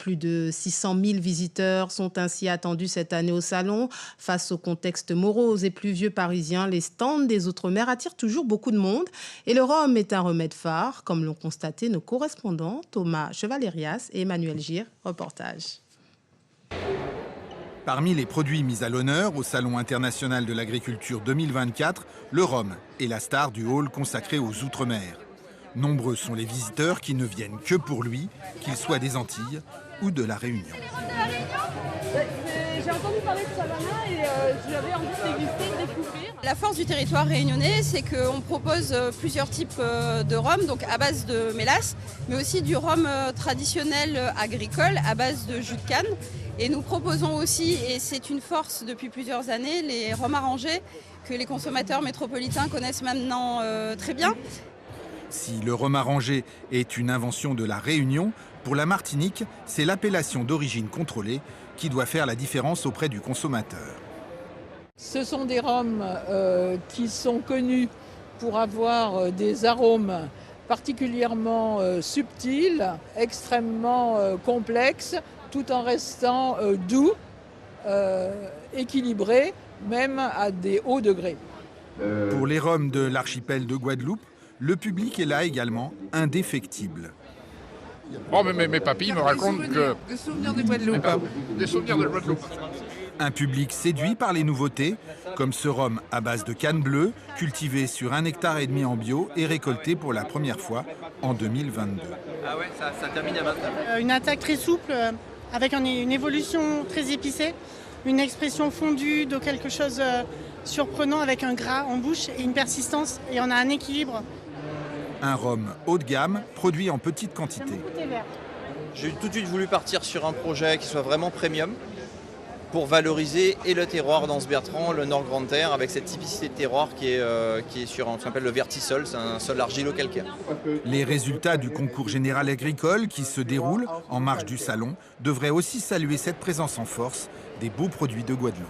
Plus de 600 000 visiteurs sont ainsi attendus cette année au salon. Face au contexte morose et pluvieux parisien, les stands des Outre-mer attirent toujours beaucoup de monde. Et le rhum est un remède phare, comme l'ont constaté nos correspondants Thomas Chevalérias et Emmanuel Gir. Reportage. Parmi les produits mis à l'honneur au Salon international de l'agriculture 2024, le rhum est la star du hall consacré aux Outre-mer. Nombreux sont les visiteurs qui ne viennent que pour lui, qu'ils soient des Antilles ou de la Réunion. J'ai entendu parler de Savannah et j'avais envie de déguster, de découvrir. La force du territoire réunionnais, c'est qu'on propose plusieurs types de rhum, donc à base de mélasse, mais aussi du rhum traditionnel agricole à base de jus de canne. Et nous proposons aussi, et c'est une force depuis plusieurs années, les rhums arrangés que les consommateurs métropolitains connaissent maintenant très bien. Si le rhum arrangé est une invention de la Réunion, pour la Martinique, c'est l'appellation d'origine contrôlée qui doit faire la différence auprès du consommateur. Ce sont des rhums qui sont connus pour avoir des arômes particulièrement subtils, extrêmement complexes, tout en restant doux, équilibrés, même à des hauts degrés. Pour les rhums de l'archipel de Guadeloupe, le public est là également indéfectible. Oh, mais mes papilles me racontent que... Des souvenirs de Guadeloupe. Des souvenirs de Guadeloupe. Un public séduit par les nouveautés, comme ce rhum à base de canne bleue, cultivé sur 1,5 hectare en bio et récolté pour la première fois en 2022. Ah ouais, ça termine à 29. Une attaque très souple, avec une évolution très épicée, une expression fondue de quelque chose surprenant avec un gras en bouche et une persistance, et on a un équilibre. Un rhum haut de gamme, produit en petite quantité. J'ai tout de suite voulu partir sur un projet qui soit vraiment premium pour valoriser et le terroir d'Anse-Bertrand, le Nord Grande-Terre, avec cette typicité de terroir qui est sur ce qu'on appelle le vertisol, c'est un sol argilo-calcaire. Les résultats du concours général agricole qui se déroule en marge du salon devraient aussi saluer cette présence en force des beaux produits de Guadeloupe.